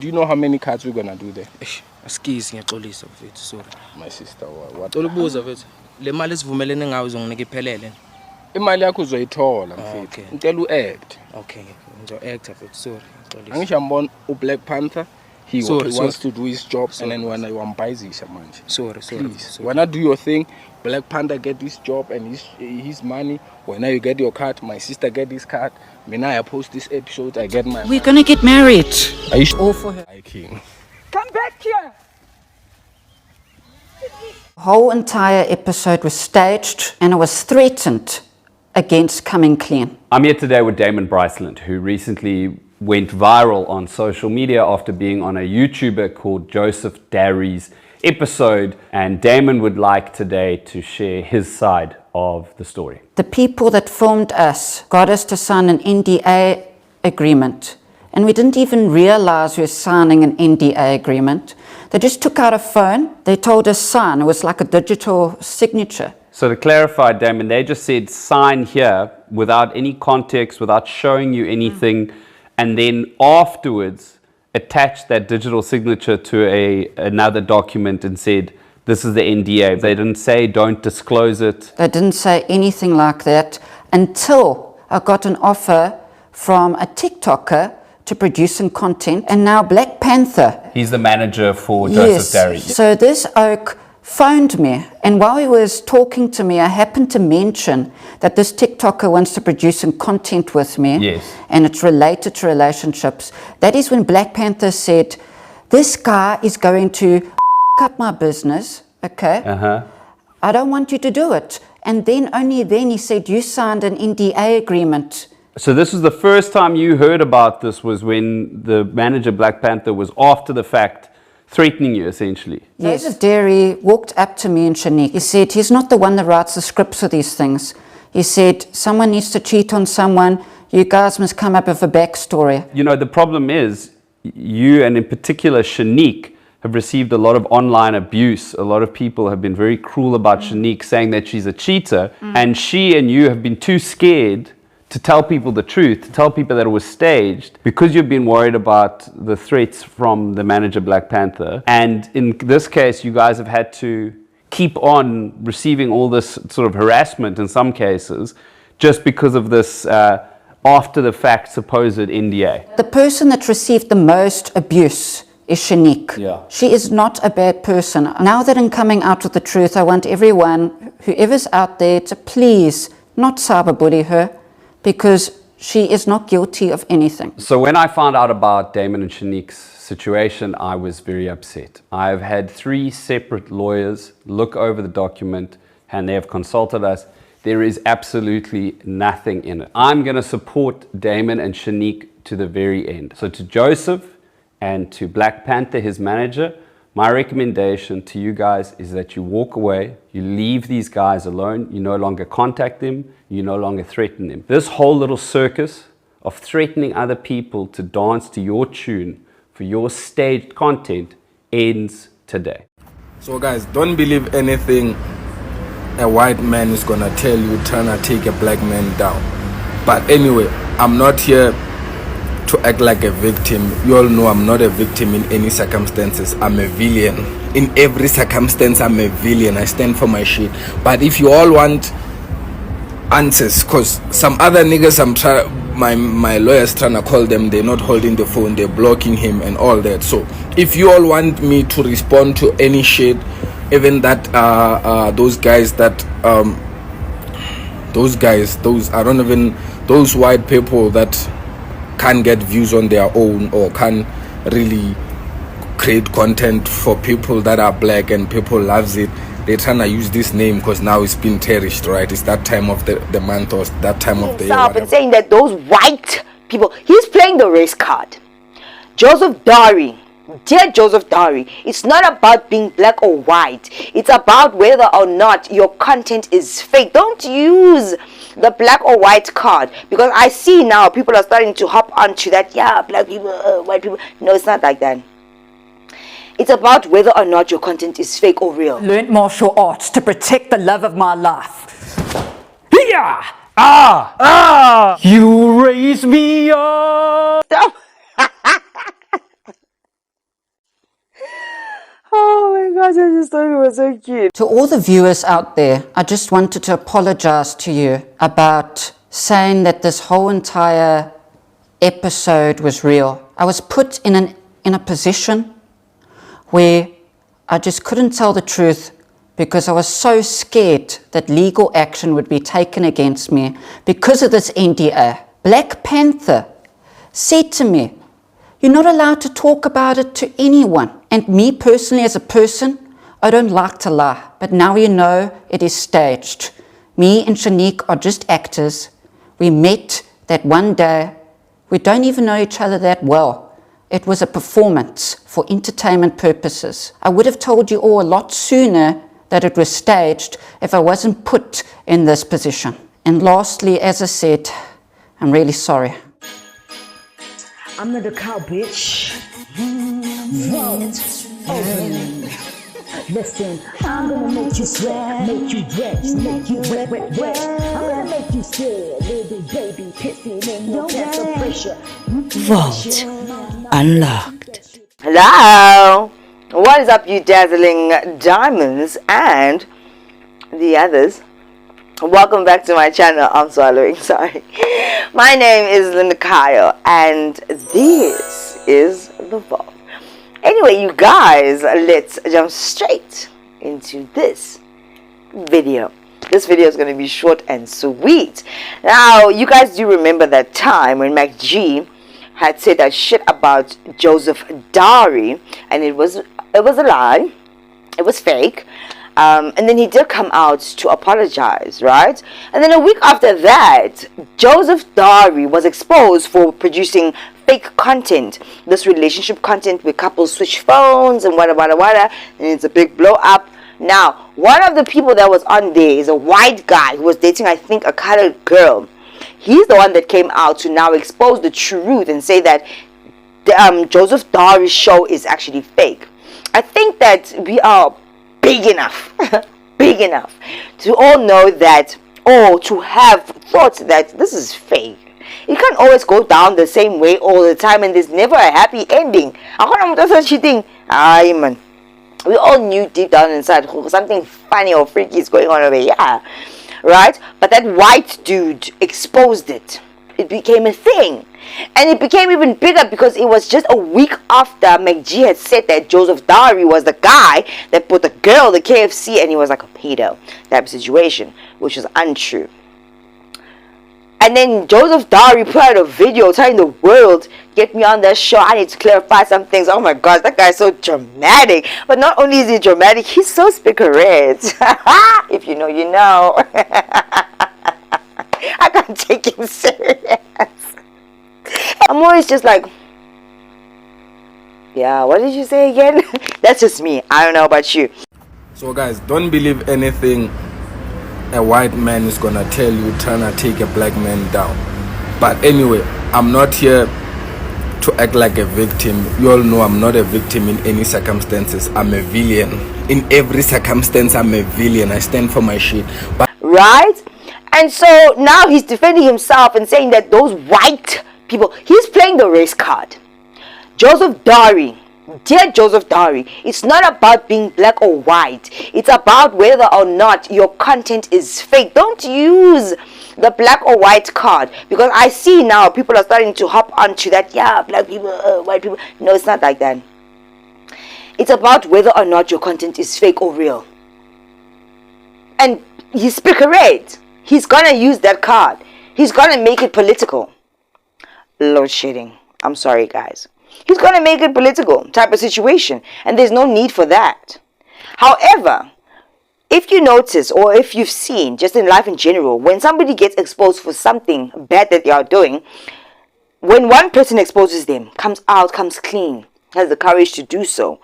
Do you know how many cards we're gonna do there? Skis ngiyaxolisa mfethu, sorry. My sister, what? Xolubuza mfethu. Le mali sivumelene ngayo uzonginika iphelele. Imali yakho uzoyithola mfethu. Ngicela uact. Okay, ngizo-act mfethu, sorry. Angisho ngibona uBlack Panther. He wants to do his job, and then when I want buys manje. Sorry. When I do your thing, Black Panther get this job and his money. When you get your card, my sister get this card. When I post this episode, I get my. We're gonna get married. Are you all for her? King. Come back here. The whole entire episode was staged and it was threatened against coming clean. I'm here today with Damon Bryceland, who recently went viral on social media after being on a YouTuber called Joseph Dary's episode, and Damon would like today to share his side of the story. The people that filmed us got us to sign an NDA agreement, and we didn't even realize we were signing an NDA agreement. They just took out a phone, they told us sign. It was like a digital signature. So to clarify, Damon, they just said sign here without any context, without showing you anything, and then afterwards attached that digital signature to another document and said, this is the NDA. They didn't say, don't disclose it. They didn't say anything like that until I got an offer from a TikToker to produce some content, and now Black Panther. He's the manager for Joseph Dary. So this oak phoned me, and while he was talking to me, I happened to mention that this TikToker wants to produce some content with me. Yes. And it's related to relationships. That is when Black Panther said, this guy is going to up my business, okay? I don't want you to do it. And then only then he said, you signed an NDA agreement. So this was the first time you heard about this, was when the manager Black Panther was after the fact threatening you, essentially. Yes. Joseph Dary walked up to me and Shanique. He said, he's not the one that writes the scripts for these things. He said, someone needs to cheat on someone. You guys must come up with a backstory. You know, the problem is you, and in particular Shanique, have received a lot of online abuse. A lot of people have been very cruel about Shanique, saying that she's a cheater. And she and you have been too scared to tell people the truth, to tell people that it was staged, because you've been worried about the threats from the manager Black Panther. And in this case, you guys have had to keep on receiving all this sort of harassment in some cases, just because of this after the fact supposed NDA. The person that received the most abuse is Shanique. Yeah. She is not a bad person. Now that I'm coming out with the truth, I want everyone, whoever's out there, to please not cyberbully her, because she is not guilty of anything. So when I found out about Damon and Shanique's situation, I was very upset. I've had 3 separate lawyers look over the document, and they have consulted us. There is absolutely nothing in it. I'm going to support Damon and Shanique to the very end. So to Joseph and to Black Panther, his manager, my recommendation to you guys is that you walk away, you leave these guys alone, you no longer contact them, you no longer threaten them. This whole little circus of threatening other people to dance to your tune for your staged content ends today. So guys, don't believe anything a white man is gonna tell you trying to take a black man down. But anyway, I'm not here to act like a victim. You all know I'm not a victim in any circumstances. I'm a villain. In every circumstance, I'm a villain. I stand for my shit. But if you all want answers, cause some other niggas my lawyers trying to call them, they're not holding the phone, they're blocking him and all that. So if you all want me to respond to any shit, even that those guys that those white people that can't get views on their own or can't really create content for people that are black and people loves it, they're trying to use this name because now it's been terrorist, right? It's that time of the month or that time of the year. And saying that those white people, he's playing the race card. Joseph Dary, dear Joseph Dary, it's not about being black or white. It's about whether or not your content is fake. Don't use the black or white card, because I see now people are starting to hop onto that. Yeah, black people, white people. No, it's not like that. It's about whether or not your content is fake or real. Learned martial arts to protect the love of my life. Yeah! You raise me up! gosh, this story was so cute. To all the viewers out there, I just wanted to apologize to you about saying that this whole entire episode was real. I was put in a position where I just couldn't tell the truth because I was so scared that legal action would be taken against me because of this NDA. Black Panther said to me, "You're not allowed to talk about it to anyone." And me personally, as a person, I don't like to lie, but now you know it is staged. Me and Shanique are just actors. We met that one day. We don't even know each other that well. It was a performance for entertainment purposes. I would have told you all a lot sooner that it was staged if I wasn't put in this position. And lastly, as I said, I'm really sorry. I'm not a cow, bitch. Listen, I'm gonna make you sweat, make you wet, make you wet, wet, wet. I'm gonna make you scared, little baby, pissing in your pants of pressure. Vault unlocked. Hello, what is up, you dazzling diamonds and the others? Welcome back to my channel. I'm swallowing, sorry. My name is Linda Kyle, and this is the Vault. Anyway, you guys, let's jump straight into this video. This video is going to be short and sweet. Now, you guys do remember that time when MacG had said that shit about Joseph Dary, and it was a lie. It was fake. And then he did come out to apologize, right? And then a week after that, Joseph Dary was exposed for producing fake content, this relationship content where couples switch phones and wada, and it's a big blow up. Now, one of the people that was on there is a white guy who was dating, I think, a colored girl. He's the one that came out to now expose the truth and say that Joseph Dary's show is actually fake. I think that we are big enough to all know that, or to have thought that this is fake. It can't always go down the same way all the time, and there's never a happy ending. Cheating. Aye, man. We all knew deep down inside something funny or freaky is going on over here, right? But that white dude exposed it. It became a thing. And it became even bigger because it was just a week after MacG had said that Joseph Dary was the guy that put the girl, the KFC, and he was like a pedo type of situation, which is untrue. And then Joseph Dary put out a video telling the world, get me on that show, I need to clarify some things. Oh my gosh, that guy's so dramatic. But not only is he dramatic, he's so spirit. If you know, you know. I can't take him serious. I'm always just like, yeah, what did you say again? That's just me. I don't know about you. So guys, don't believe anything a white man is gonna tell you trying to take a black man down. But anyway, I'm not here to act like a victim. You all know I'm not a victim in any circumstances. I'm a villain. In every circumstance, I'm a villain. I stand for my shit. But right? And so now he's defending himself and saying that those white people, he's playing the race card. Joseph Dary, dear Joseph Dary, it's not about being black or white. It's about whether or not your content is fake. Don't use the black or white card, because I see now people are starting to hop onto that. Yeah, black people, white people. No, it's not like that. It's about whether or not your content is fake or real. And he's correct. He's gonna use that card. He's gonna make it political. Load shedding. I'm sorry, guys. He's gonna make it political type of situation, and there's no need for that. However, if you notice, or if you've seen just in life in general, when somebody gets exposed for something bad that they are doing, when one person exposes them, comes out, comes clean, has the courage to do so,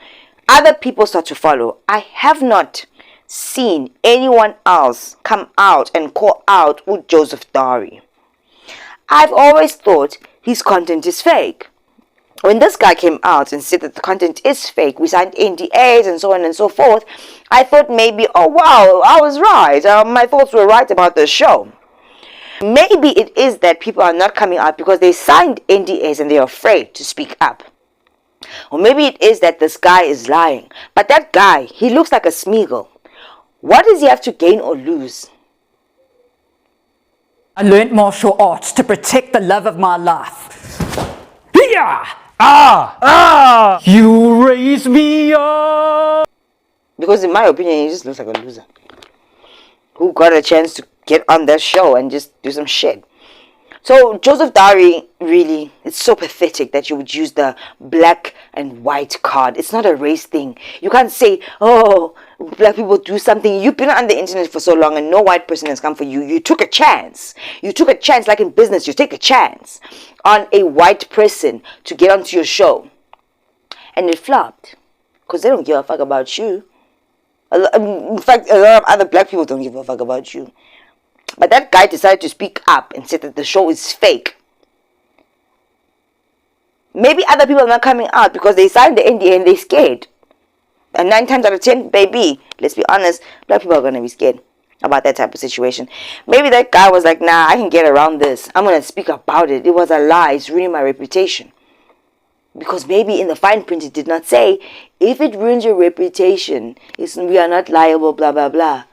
other people start to follow. I have not seen anyone else come out and call out with Joseph Dary. I've always thought his content is fake. When this guy came out and said that the content is fake, we signed NDAs and so on and so forth, I thought maybe, oh wow, I was right. My thoughts were right about the show. Maybe it is that people are not coming out because they signed NDAs and they're afraid to speak up. Or maybe it is that this guy is lying. But that guy, he looks like a Smeagol. What does he have to gain or lose? I learned martial arts to protect the love of my life. Yeah! You raise me up! Because in my opinion, he just looks like a loser who got a chance to get on that show and just do some shit. So Joseph Dary, really, it's so pathetic that you would use the black and white card. It's not a race thing. You can't say, oh, black people do something. You've been on the internet for so long and no white person has come for you. You took a chance. You took a chance, like in business, you take a chance on a white person to get onto your show. And it flopped. Because they don't give a fuck about you. In fact, a lot of other black people don't give a fuck about you. But that guy decided to speak up and said that the show is fake. Maybe other people are not coming out because they signed the NDA and they're scared. And 9 times out of 10, baby, let's be honest, black people are going to be scared about that type of situation. Maybe that guy was like, nah, I can get around this. I'm going to speak about it. It was a lie. It's ruining my reputation. Because maybe in the fine print it did not say, if it ruins your reputation, we are not liable, blah, blah, blah.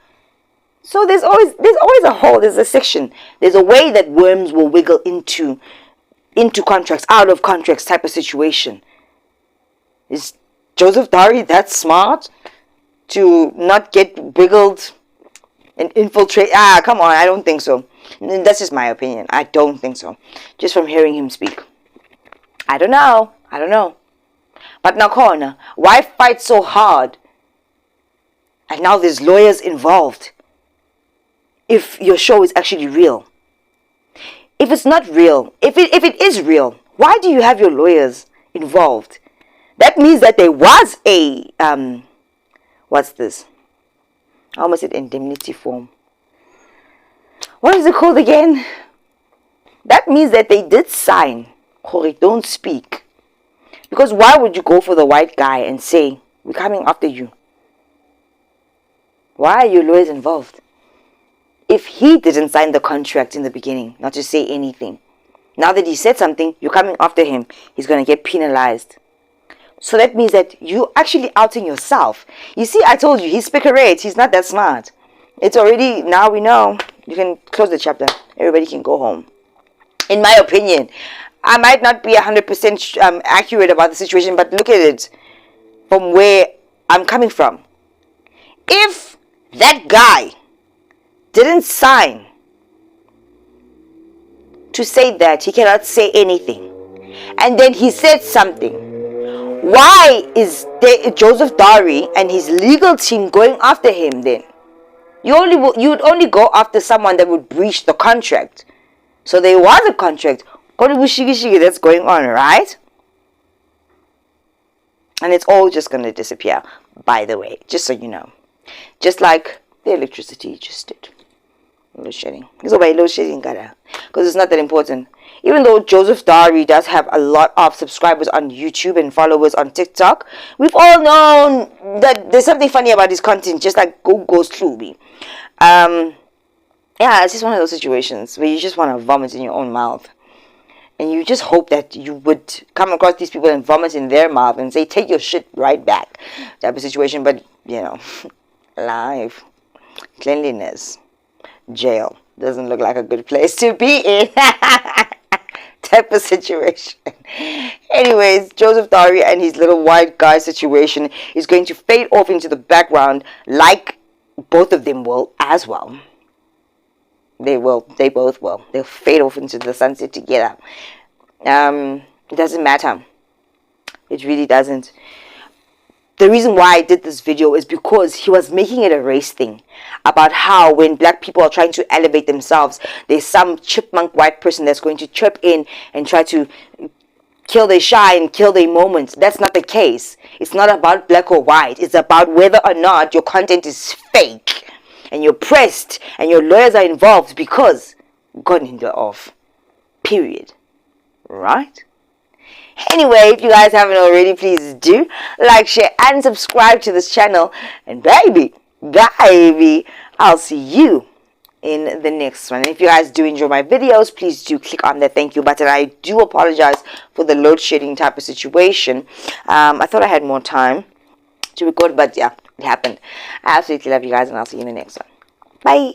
So there's always a hole, there's a section. There's a way that worms will wiggle into contracts, out of contracts type of situation. Is Joseph Dary that smart to not get wiggled and infiltrate? Come on, I don't think so. That's just my opinion. I don't think so. Just from hearing him speak. I don't know. But Nakhona, why fight so hard? And now there's lawyers involved. If your show is actually real. If it's not real, if it is real, why do you have your lawyers involved? That means that there was a what's this? I almost said indemnity form. What is it called again? That means that they did sign. Don't speak. Because why would you go for the white guy and say, we're coming after you? Why are your lawyers involved? If he didn't sign the contract in the beginning, not to say anything, now that he said something, you're coming after him, he's going to get penalized. So that means that you're actually outing yourself. You see, I told you, he's speculate. He's not that smart. It's already, now we know. You can close the chapter. Everybody can go home. In my opinion, I might not be 100% accurate about the situation, but look at it from where I'm coming from. If that guy didn't sign to say that he cannot say anything, and then he said something, why is Joseph Dary and his legal team going after him then? You would only go after someone that would breach the contract. So there was a contract. That's going on, right? And it's all just going to disappear, by the way, just so you know. Just like the electricity just did. Load shedding. It's over load shedding, because it's not that important. Even though Joseph Dary does have a lot of subscribers on YouTube and followers on TikTok, we've all known that there's something funny about his content, just like goes through me. Yeah, it's just one of those situations where you just want to vomit in your own mouth. And you just hope that you would come across these people and vomit in their mouth and say, take your shit right back. Type of situation. But, you know, life, cleanliness, jail doesn't look like a good place to be in. Type of situation. Anyways, Joseph Dary and his little white guy situation is going to fade off into the background, like both of them will as well. They both will. They'll fade off into the sunset together. It doesn't matter. It really doesn't. The reason why I did this video is because he was making it a race thing about how when black people are trying to elevate themselves, there's some chipmunk white person that's going to chirp in and try to kill their shine, kill their moment. That's not the case. It's not about black or white. It's about whether or not your content is fake. And you're pressed and your lawyers are involved because gotten into off. Period. Right? Anyway, if you guys haven't already, please do like, share, and subscribe to this channel. And baby, I'll see you in the next one. And if you guys do enjoy my videos, please do click on the thank you button. I do apologize for the load shedding type of situation. I thought I had more time to record, but yeah, it happened. I absolutely love you guys, and I'll see you in the next one. Bye.